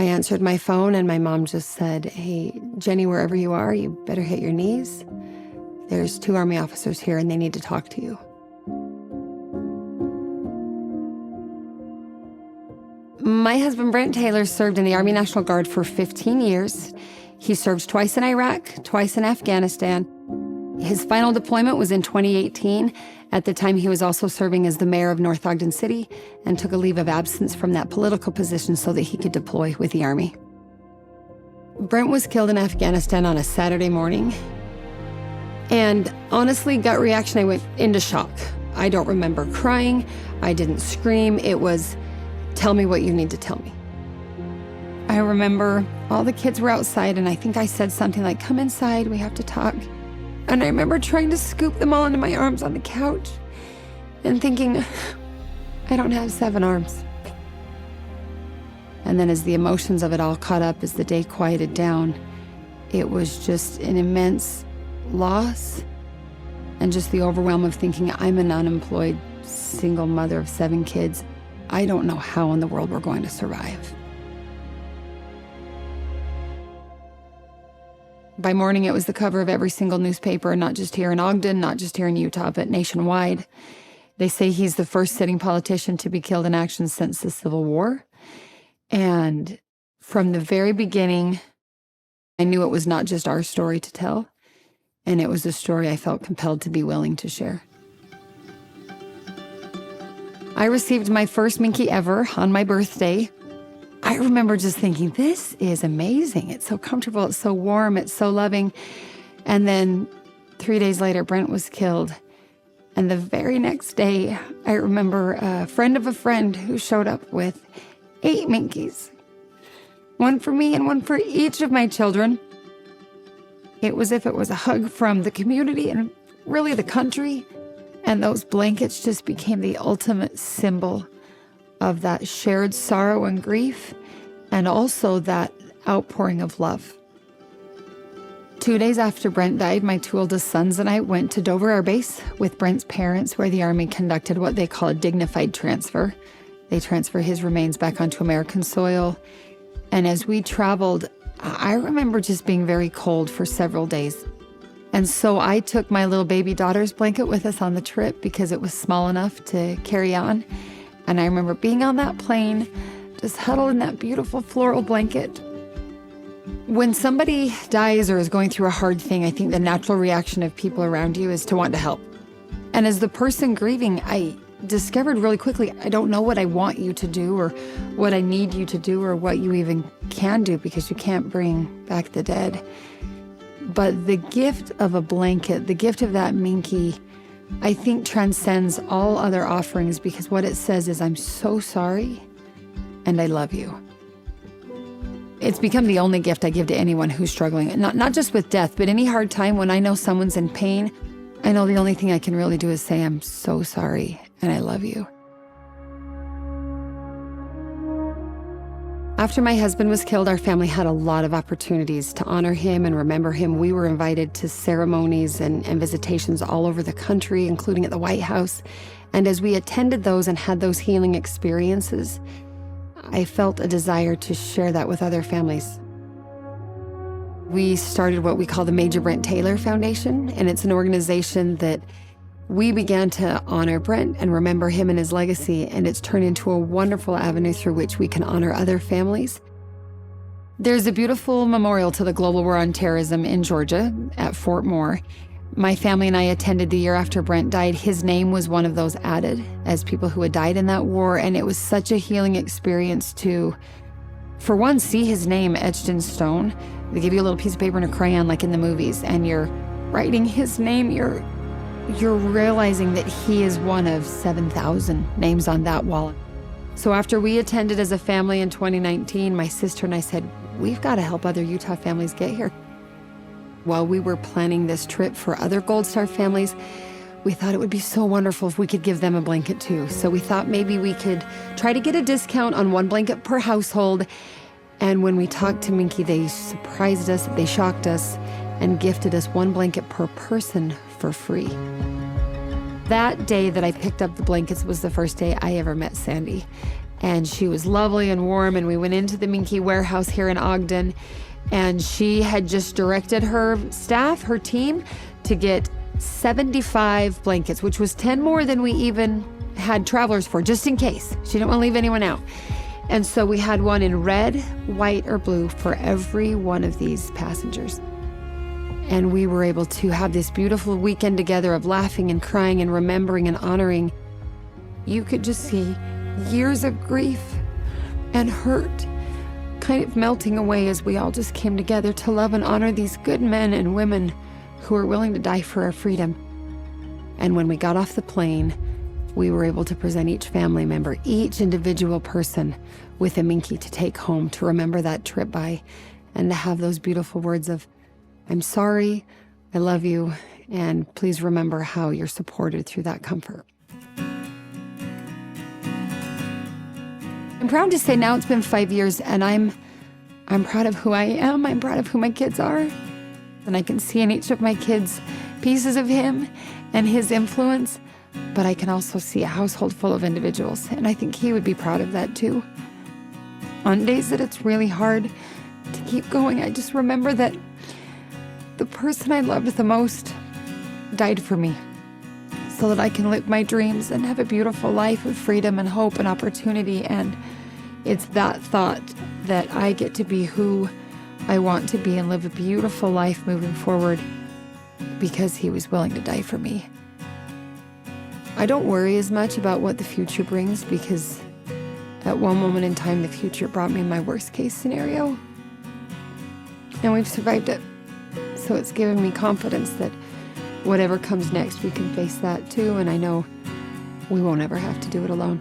I answered my phone and my mom just said, "Hey, Jennie, wherever you are, you better hit your knees. There's 2 Army officers here and they need to talk to you." My husband, Brent Taylor, served in the Army National Guard for 15 years. He served twice in Iraq, twice in Afghanistan. His final deployment was in 2018. At the time, he was also serving as the mayor of North Ogden City and took a leave of absence from that political position so that he could deploy with the Army. Brent was killed in Afghanistan on a Saturday morning. And honestly, gut reaction, I went into shock. I don't remember crying. I didn't scream. It was, "Tell me what you need to tell me." I remember all the kids were outside and I think I said something like, "Come inside, we have to talk." And I remember trying to scoop them all into my arms on the couch and thinking, I don't have 7 arms. And then as the emotions of it all caught up, as the day quieted down, it was just an immense loss and just the overwhelm of thinking, I'm an unemployed single mother of 7 kids. I don't know how in the world we're going to survive. By morning, it was the cover of every single newspaper, not just here in Ogden, not just here in Utah, but nationwide. They say he's the first sitting politician to be killed in action since the Civil War. And from the very beginning, I knew it was not just our story to tell, and it was a story I felt compelled to be willing to share. I received my first Minky ever on my birthday. I remember just thinking, this is amazing. It's so comfortable. It's so warm. It's so loving. And then 3 days later, Brent was killed. And the very next day, I remember a friend of a friend who showed up with 8 Minkys. 1 for me and 1 for each of my children. It was as if it was a hug from the community and really the country. And those blankets just became the ultimate symbol of that shared sorrow and grief, and also that outpouring of love. 2 days after Brent died, my 2 oldest sons and I went to Dover Air Base with Brent's parents, where the Army conducted what they call a dignified transfer. They transfer his remains back onto American soil. And as we traveled, I remember just being very cold for several days. And so I took my little baby daughter's blanket with us on the trip because it was small enough to carry on. And I remember being on that plane, just huddled in that beautiful floral blanket. When somebody dies or is going through a hard thing, I think the natural reaction of people around you is to want to help. And as the person grieving, I discovered really quickly, I don't know what I want you to do or what I need you to do or what you even can do, because you can't bring back the dead. But the gift of a blanket, the gift of that Minky, I think transcends all other offerings, because what it says is, I'm so sorry and I love you. It's become the only gift I give to anyone who's struggling, not just with death, but any hard time. When I know someone's in pain, I know the only thing I can really do is say, I'm so sorry and I love you. After my husband was killed, our family had a lot of opportunities to honor him and remember him. We were invited to ceremonies and visitations all over the country, including at the White House. And as we attended those and had those healing experiences, I felt a desire to share that with other families. We started what we call the Major Brent Taylor Foundation, and it's an organization that we began to honor Brent and remember him and his legacy, and it's turned into a wonderful avenue through which we can honor other families. There's a beautiful memorial to the Global War on Terrorism in Georgia at Fort Moore. My family and I attended the year after Brent died. His name was one of those added as people who had died in that war, and it was such a healing experience to, for one, see his name etched in stone. They give you a little piece of paper and a crayon like in the movies, and you're writing his name. You're realizing that he is one of 7,000 names on that wall. So after we attended as a family in 2019, my sister and I said, we've got to help other Utah families get here. While we were planning this trip for other Gold Star families, we thought it would be so wonderful if we could give them a blanket too. So we thought maybe we could try to get a discount on 1 blanket per household. And when we talked to Minky, they surprised us, they shocked us, and gifted us 1 blanket per person for free. That day that I picked up the blankets was the first day I ever met Sandy. And she was lovely and warm. And we went into the Minky warehouse here in Ogden. And she had just directed her staff, her team, to get 75 blankets, which was 10 more than we even had travelers for, just in case. She didn't want to leave anyone out. And so we had one in red, white, or blue for every one of these passengers. And we were able to have this beautiful weekend together of laughing and crying and remembering and honoring. You could just see years of grief and hurt kind of melting away as we all just came together to love and honor these good men and women who are willing to die for our freedom. And when we got off the plane, we were able to present each family member, each individual person, with a Minky to take home to remember that trip by, and to have those beautiful words of, I'm sorry, I love you, and please remember how you're supported through that comfort. I'm proud to say now it's been 5 years, and I'm proud of who I am. I'm proud of who my kids are. And I can see in each of my kids pieces of him and his influence, but I can also see a household full of individuals, and I think he would be proud of that too. On days that it's really hard to keep going, I just remember that the person I loved the most died for me so that I can live my dreams and have a beautiful life of freedom and hope and opportunity. And it's that thought that I get to be who I want to be and live a beautiful life moving forward because he was willing to die for me. I don't worry as much about what the future brings because at one moment in time, the future brought me my worst case scenario. And we've survived it. So it's given me confidence that whatever comes next, we can face that too. And I know we won't ever have to do it alone.